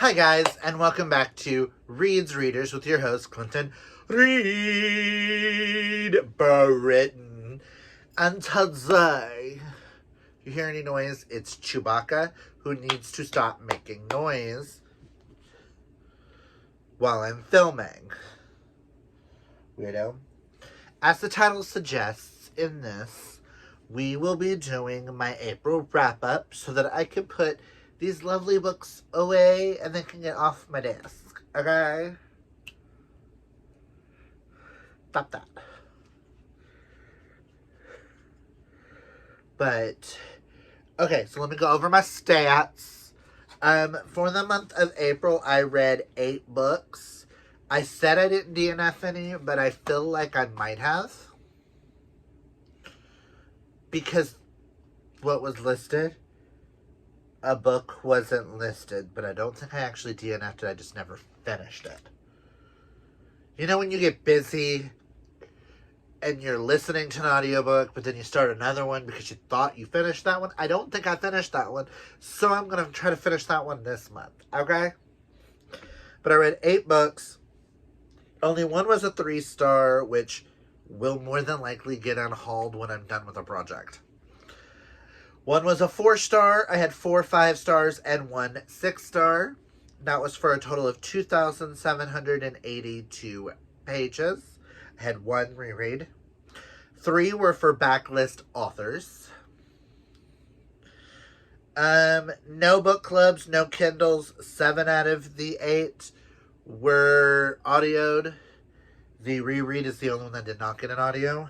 Hi guys, and welcome back to Reed's Readers with your host, Clinton Reed Britton. And today, if you hear any noise, it's Chewbacca, who needs to stop making noise while I'm filming. Weirdo. As the title suggests, in this, we will be doing my April wrap-up so that I can put these lovely books away and they can get off my desk. Okay? Stop that. But, okay, so let me go over my stats. For the month of April, I read 8 books. I said I didn't DNF any, but I feel like I might have. Because what was listed, a book wasn't listed, but I don't think I actually DNF'd it. I just never finished it. You know when you get busy and you're listening to an audiobook, but then you start another one because you thought you finished that one? I don't think I finished that one, so I'm going to try to finish that one this month, okay? But I read 8 books. Only one was a 3-star, which will more than likely get unhauled when I'm done with a project. One was a 4-star. I had 4 5-stars and 1 6-star. That was for a total of 2,782 pages. I had 1 reread. 3 were for backlist authors. No book clubs, no Kindles. 7 out of the 8 were audioed. The reread is the only one that did not get an audio.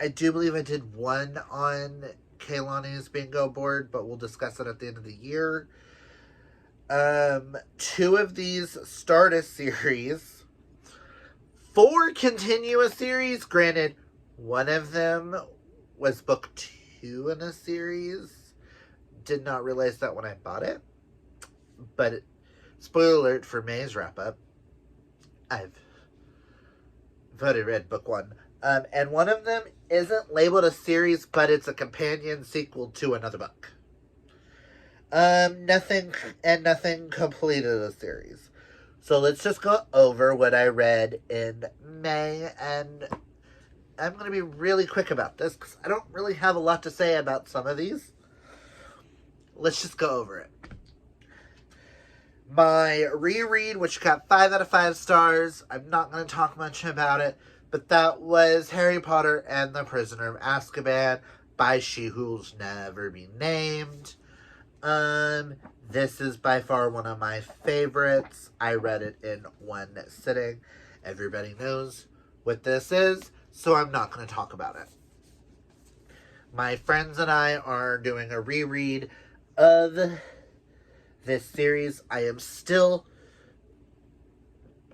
I do believe I did 1 on Kaylani's bingo board, but we'll discuss it at the end of the year. 2 of these start a series. 4 continue a series. Granted, one of them was book 2 in a series. Did not realize that when I bought it. But, spoiler alert for May's wrap-up, I've already read book 1. And one of them isn't labeled a series, but it's a companion sequel to another book. Nothing completed a series. So let's just go over what I read in May, and I'm going to be really quick about this because I don't really have a lot to say about some of these. Let's just go over it. My reread, which got 5 out of 5 stars, I'm not going to talk much about it, but that was Harry Potter and the Prisoner of Azkaban by She Who'll Never Be Named. This is by far one of my favorites. I read it in 1 sitting. Everybody knows what this is, so I'm not going to talk about it. My friends and I are doing a reread of this series. I am still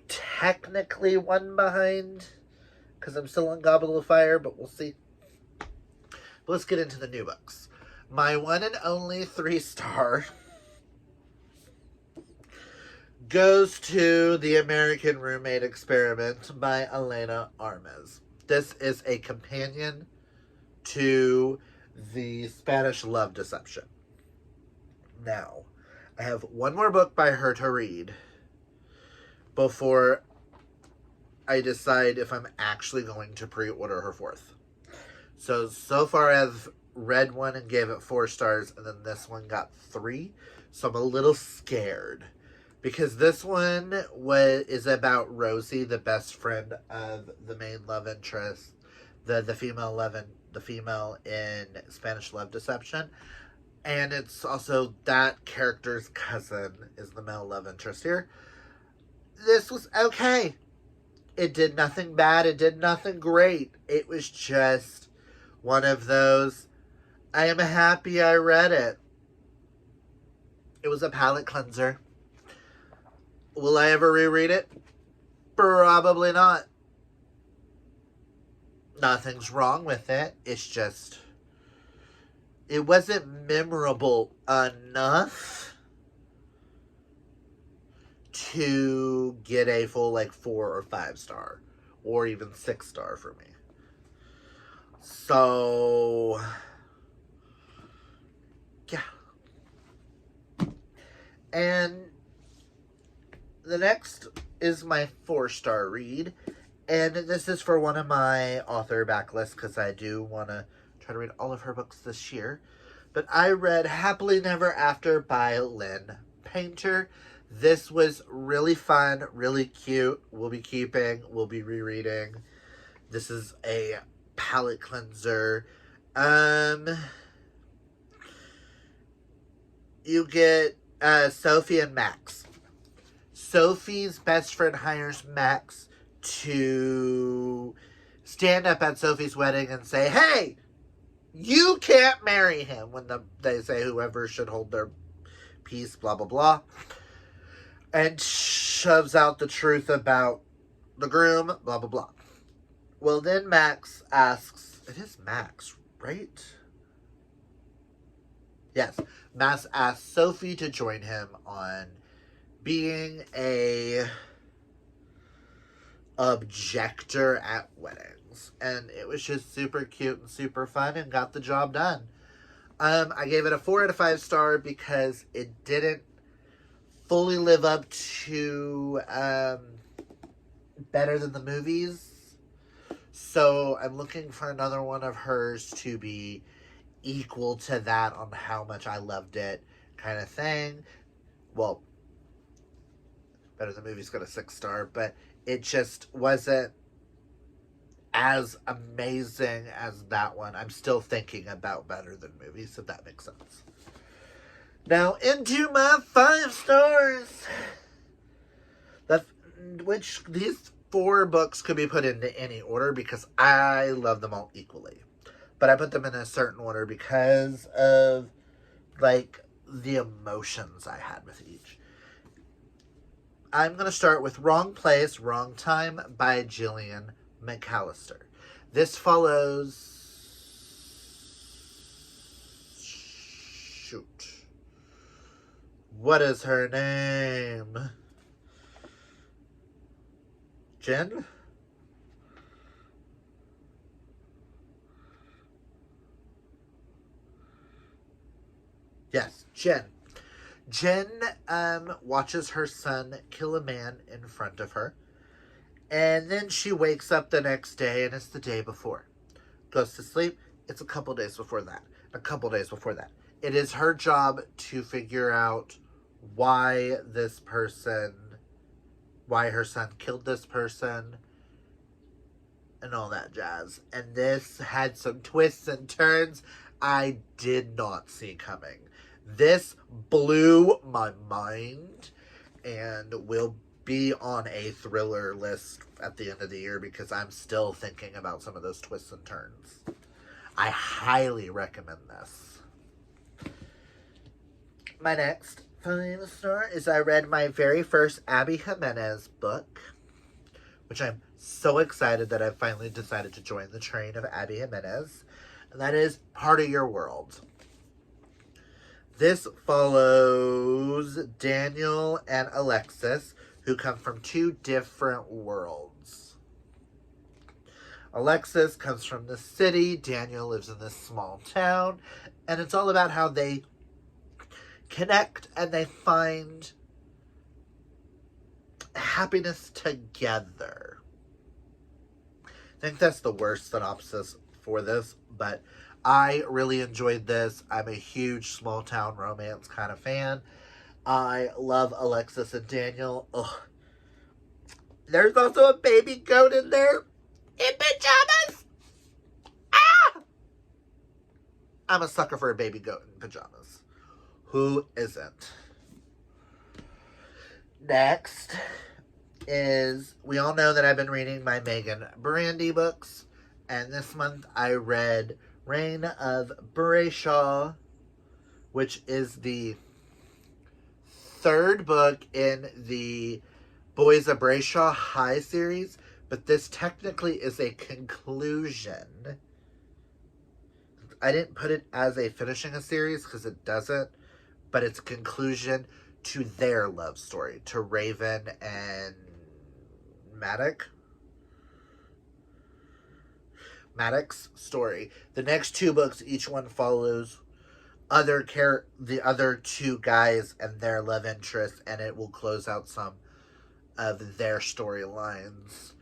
technically 1 behind because I'm still on Goblet of Fire, but we'll see. But let's get into the new books. My one and only 3-star goes to The American Roommate Experiment by Elena Armas. This is a companion to the Spanish Love Deception. Now, I have 1 more book by her to read before I decide if I'm actually going to pre-order her 4th. So far I've read 1 and gave it 4 stars, and then this one got 3. So I'm a little scared. Because this one is about Rosie, the best friend of the main love interest, the female in Spanish Love Deception. And it's also that character's cousin is the male love interest here. This was okay. It did nothing bad. It did nothing great. It was just one of those, I am happy I read it. It was a palate cleanser. Will I ever reread it? Probably not. Nothing's wrong with it. It's just, it wasn't memorable enough to get a full 4 or 5-star or even 6-star for me. So yeah, And the next is my 4-star read. And this is for one of my author backlists because I do want to try to read all of her books this year. But I read Happily Never After by Lynn Painter. This was really fun, really cute. We'll be rereading. This is a palate cleanser. You get Sophie and Max. Sophie's best friend hires Max to stand up at Sophie's wedding and say, hey, you can't marry him, when they say whoever should hold their peace, blah, blah, blah. And shoves out the truth about the groom, blah, blah, blah. Well, then Max asks, it is Max, right? Yes. Max asks Sophie to join him on being a objector at weddings. And it was just super cute and super fun and got the job done. I gave it a 4 out of 5 star because it didn't fully live up to Better Than the Movies. So I'm looking for another one of hers to be equal to that on how much I loved it, kind of thing. Well, Better Than the Movies got a 6-star, but it just wasn't as amazing as that one. I'm still thinking about Better Than Movies, if that makes sense. Now, into my 5 stars. Which these 4 books could be put into any order because I love them all equally. But I put them in a certain order because of, like, the emotions I had with each. I'm going to start with Wrong Place, Wrong Time by Gillian McAllister. This follows... Shoot. What is her name? Jen? Yes, Jen. Jen watches her son kill a man in front of her. And then she wakes up the next day, and it's the day before. Goes to sleep. It's a couple days before that. A couple days before that. It is her job to figure out why her son killed this person, and all that jazz. And this had some twists and turns I did not see coming. This blew my mind and will be on a thriller list at the end of the year because I'm still thinking about some of those twists and turns. I highly recommend this. My next 5-star is I read my very first Abby Jimenez book, which I'm so excited that I've finally decided to join the train of Abby Jimenez, and that is Part of Your World. This follows Daniel and Alexis, who come from 2 different worlds. Alexis comes from the city, Daniel lives in this small town, and it's all about how they connect and they find happiness together. I think that's the worst synopsis for this, but I really enjoyed this. I'm a huge small town romance kind of fan. I love Alexis and Daniel. Ugh. There's also a baby goat in there in pajamas. Ah! I'm a sucker for a baby goat in pajamas. Who isn't? Next is, we all know that I've been reading my Megan Brandy books, and this month I read Reign of Brayshaw, which is the 3rd book in the Boys of Brayshaw High series, but this technically is a conclusion. I didn't put it as a finishing a series because it doesn't, but it's a conclusion to their love story, to Raven and Maddox's story. The next 2 books, each one follows the other two guys and their love interest, and it will close out some of their storylines.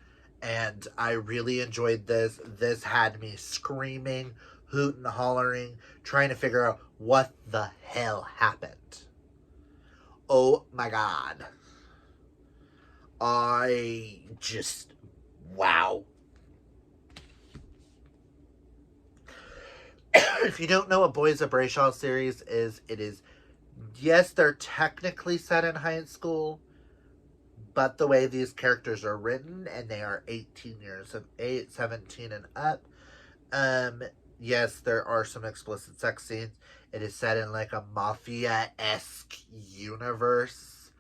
And I really enjoyed this. This had me screaming, hooting, hollering, trying to figure out what the hell happened. Oh my god. I just, wow. If you don't know what Boys of Brayshaw series is, it is, yes, they're technically set in high school, but the way these characters are written, and they are 18 years of age, 17 and up, yes, there are some explicit sex scenes. It is set in like a mafia-esque universe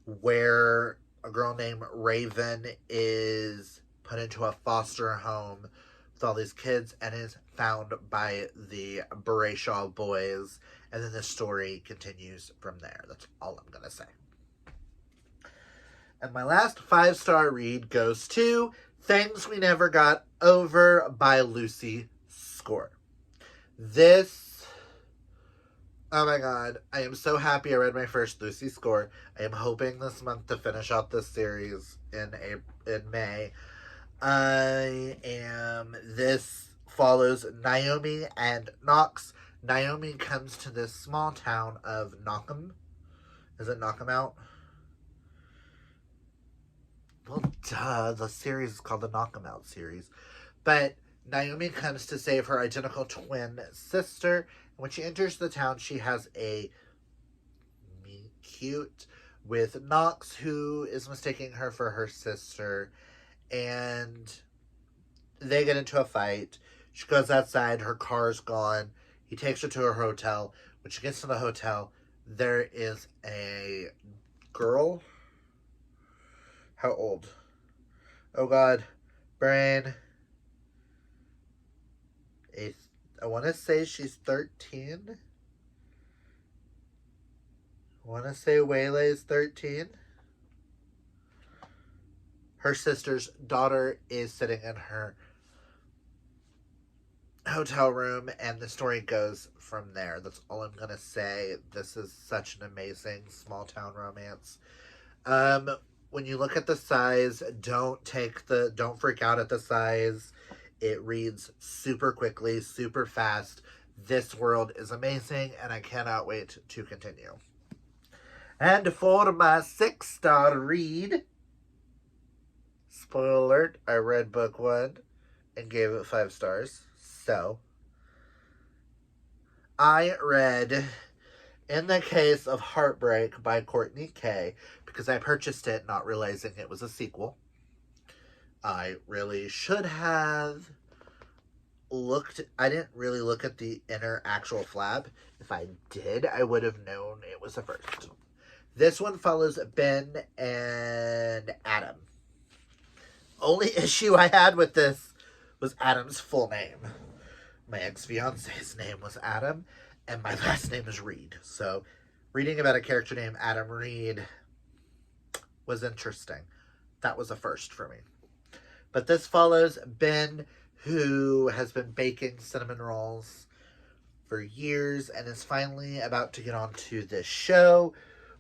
where a girl named Raven is put into a foster home with all these kids and is found by the Brayshaw boys, and then the story continues from there. That's all I'm gonna say. And my last 5-star read goes to Things We Never Got Over by Lucy Score. This, oh my god, I am so happy I read my first Lucy Score. I am hoping this month to finish out this series in May. This follows Naomi and Knox. Naomi comes to this small town of Knockham. Is it Knockham Out? Well, duh, the series is called the Knockham Out series. But Naomi comes to save her identical twin sister. And when she enters the town, she has a meet-cute with Knox, who is mistaking her for her sister. And they get into a fight. She goes outside. Her car's gone. He takes her to her hotel. When she gets to the hotel, there is a girl. How old? Oh god. Brain. I want to say she's 13. I want to say Waylay's 13. Her sister's daughter is sitting in her hotel room, and the story goes from there. That's all I'm going to say. This is such an amazing small town romance. When you look at the size, don't freak out at the size. It reads super quickly, super fast. This world is amazing, and I cannot wait to continue. And for my 6-star read, spoiler alert, I read book 1 and gave it 5 stars. So, I read In the Case of Heartbreak by Courtney Kay, because I purchased it not realizing it was a sequel. I really should have looked. I didn't really look at the inner actual flap. If I did, I would have known it was a first. This one follows Ben and Adam. Only issue I had with this was Adam's full name. My ex-fiance's name was Adam, and my last name is Reed. So, reading about a character named Adam Reed was interesting. That was a first for me. But this follows Ben, who has been baking cinnamon rolls for years and is finally about to get onto this show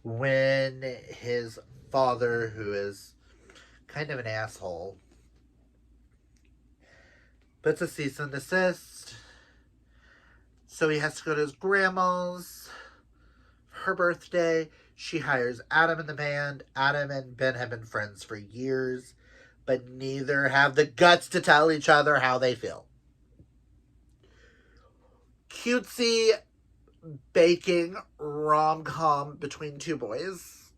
when his father, who is kind of an asshole, puts a cease and desist. So he has to go to his grandma's for her birthday. She hires Adam in the band. Adam and Ben have been friends for years, but neither have the guts to tell each other how they feel. Cutesy baking rom-com between two boys.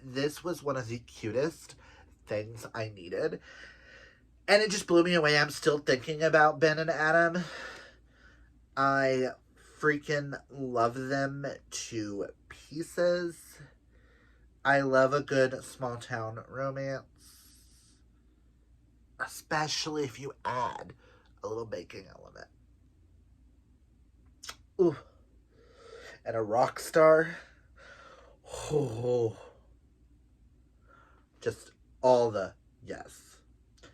This was one of the cutest things I needed. And it just blew me away. I'm still thinking about Ben and Adam. I freaking love them to pieces. I love a good small town romance. Especially if you add a little baking element. Ooh. And a rock star. Oh. Just all the yes.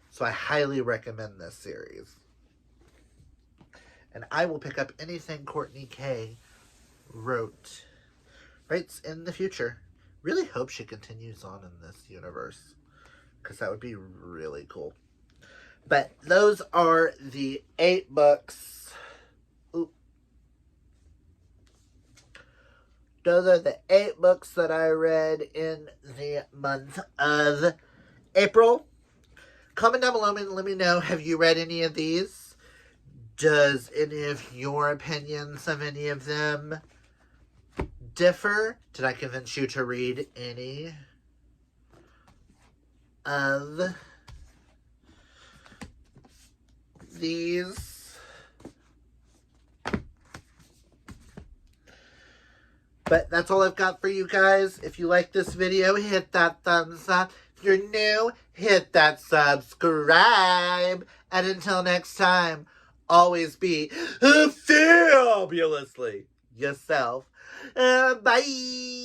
So I highly recommend this series. And I will pick up anything Courtney K writes in the future. Really hope she continues on in this universe, because that would be really cool. But those are the 8 books. Ooh. Those are the 8 books that I read in the month of April. Comment down below and let me know, have you read any of these? Does any of your opinions of any of them differ? Did I convince you to read any of these? But that's all I've got for you guys. If you like this video, hit that thumbs up. If you're new, hit that subscribe. And until next time, always be fabulously yourself. Bye.